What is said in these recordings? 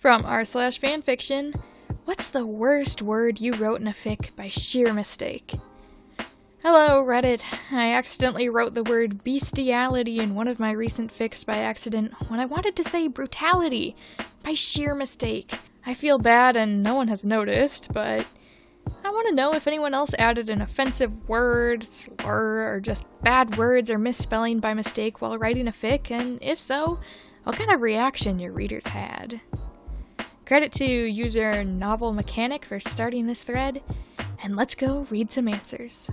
From r/fanfiction, what's the worst word you wrote in a fic by sheer mistake? Hello, Reddit. I accidentally wrote the word bestiality in one of my recent fics by accident when I wanted to say brutality by sheer mistake. I feel bad and no one has noticed, but I want to know if anyone else added an offensive word, slur, or just bad words or misspelling by mistake while writing a fic, and if so, what kind of reaction your readers had. Credit to user Novel Mechanic for starting this thread, and let's go read some answers.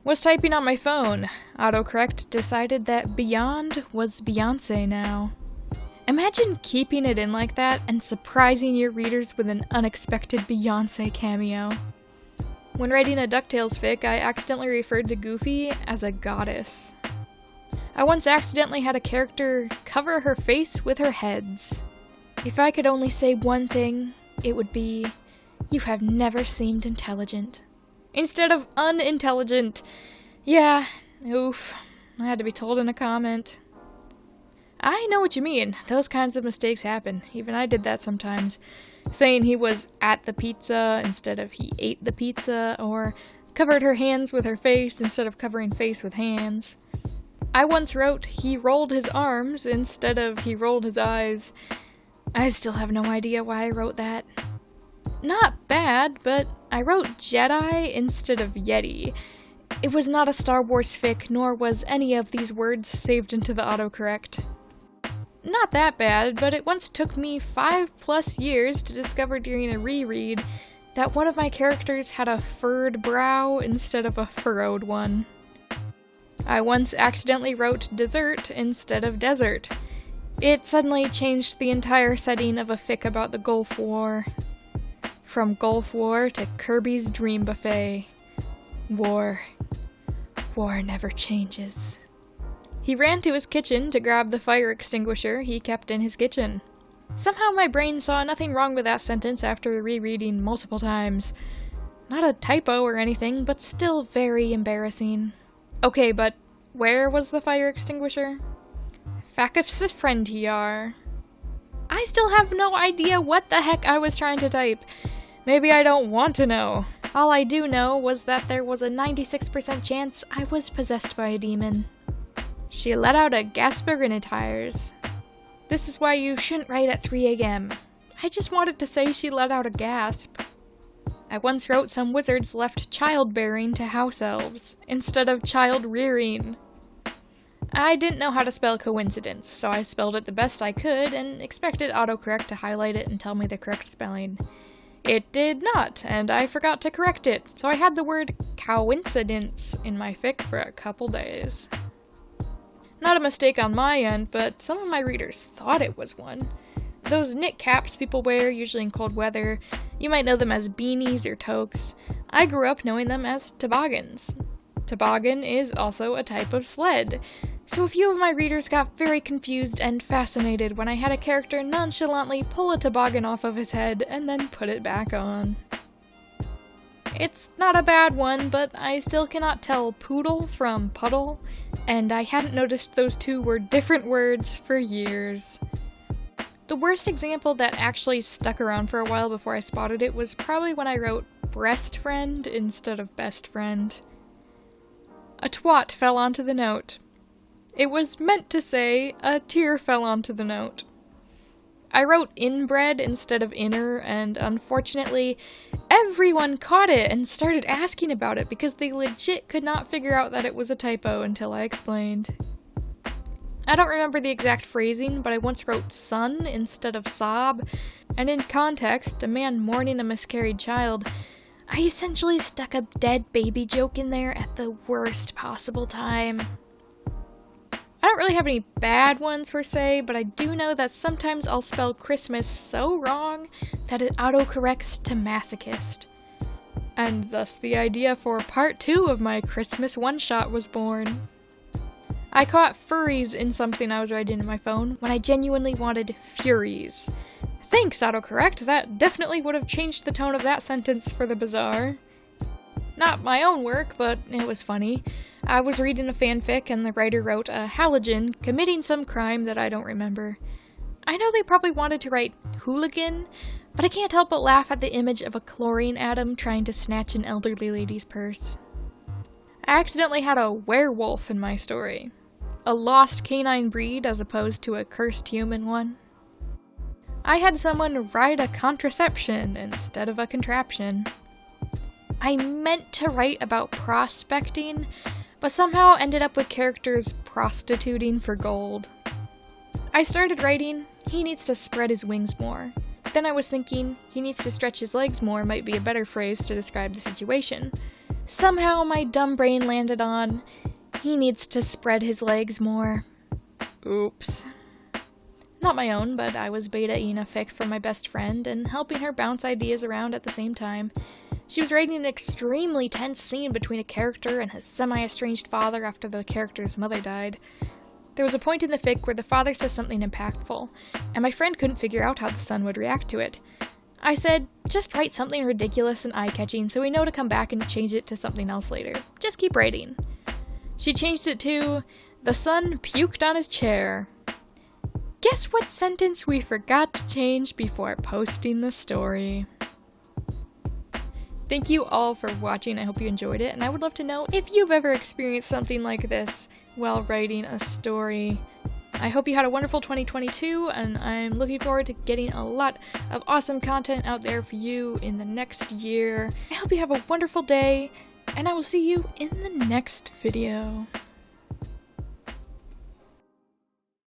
Was typing on my phone. Autocorrect decided that Beyond was Beyonce now. Imagine keeping it in like that and surprising your readers with an unexpected Beyonce cameo. When writing a DuckTales fic, I accidentally referred to Goofy as a goddess. I once accidentally had a character cover her face with her heads. If I could only say one thing, it would be, you have never seemed intelligent. Instead of unintelligent. Yeah, oof. I had to be told in a comment. I know what you mean. Those kinds of mistakes happen. Even I did that sometimes. Saying he was at the pizza instead of he ate the pizza, or covered her hands with her face instead of covering face with hands. I once wrote he rolled his arms instead of he rolled his eyes. I still have no idea why I wrote that. Not bad, but I wrote Jedi instead of Yeti. It was not a Star Wars fic, nor was any of these words saved into the autocorrect. Not that bad, but it once took me 5+ years to discover during a reread that one of my characters had a furrowed brow instead of a furrowed one. I once accidentally wrote dessert instead of desert. It suddenly changed the entire setting of a fic about the Gulf War. From Gulf War to Kirby's Dream Buffet. War. War never changes. He ran to his kitchen to grab the fire extinguisher he kept in his kitchen. Somehow my brain saw nothing wrong with that sentence after rereading multiple times. Not a typo or anything, but still very embarrassing. Okay, but where was the fire extinguisher? Fackif's friend he are. I still have no idea what the heck I was trying to type. Maybe I don't want to know. All I do know was that there was a 96% chance I was possessed by a demon. She let out a gasper in her tires. This is why you shouldn't write at 3 a.m. I just wanted to say she let out a gasp. I once wrote some wizards left childbearing to house elves, instead of child rearing. I didn't know how to spell coincidence, so I spelled it the best I could and expected autocorrect to highlight it and tell me the correct spelling. It did not, and I forgot to correct it, so I had the word coincidence in my fic for a couple days. Not a mistake on my end, but some of my readers thought it was one. Those knit caps people wear, usually in cold weather, you might know them as beanies or toques. I grew up knowing them as toboggans. Toboggan is also a type of sled, so a few of my readers got very confused and fascinated when I had a character nonchalantly pull a toboggan off of his head and then put it back on. It's not a bad one, but I still cannot tell poodle from puddle, and I hadn't noticed those two were different words for years. The worst example that actually stuck around for a while before I spotted it was probably when I wrote breast friend instead of best friend. A twat fell onto the note. It was meant to say, a tear fell onto the note. I wrote inbred instead of inner, and unfortunately, everyone caught it and started asking about it because they legit could not figure out that it was a typo until I explained. I don't remember the exact phrasing, but I once wrote son instead of sob, and in context, a man mourning a miscarried child, I essentially stuck a dead baby joke in there at the worst possible time. I don't really have any bad ones per se, but I do know that sometimes I'll spell Christmas so wrong that it autocorrects to masochist. And thus the idea for part 2 of my Christmas one-shot was born. I caught furries in something I was writing in my phone when I genuinely wanted furies. Thanks, autocorrect, that definitely would have changed the tone of that sentence for the bizarre. Not my own work, but it was funny. I was reading a fanfic and the writer wrote a halogen committing some crime that I don't remember. I know they probably wanted to write hooligan, but I can't help but laugh at the image of a chlorine atom trying to snatch an elderly lady's purse. I accidentally had a werewolf in my story. A lost canine breed as opposed to a cursed human one. I had someone ride a contraception instead of a contraption. I meant to write about prospecting, but somehow ended up with characters prostituting for gold. I started writing, he needs to spread his wings more. Then I was thinking, he needs to stretch his legs more might be a better phrase to describe the situation. Somehow my dumb brain landed on, he needs to spread his legs more. Oops. Not my own, but I was beta-ing a fic for my best friend and helping her bounce ideas around at the same time. She was writing an extremely tense scene between a character and his semi-estranged father after the character's mother died. There was a point in the fic where the father says something impactful, and my friend couldn't figure out how the son would react to it. I said, just write something ridiculous and eye-catching so we know to come back and change it to something else later. Just keep writing. She changed it to, the son puked on his chair. Guess what sentence we forgot to change before posting the story? Thank you all for watching, I hope you enjoyed it, and I would love to know if you've ever experienced something like this while writing a story. I hope you had a wonderful 2022, and I'm looking forward to getting a lot of awesome content out there for you in the next year. I hope you have a wonderful day, and I will see you in the next video.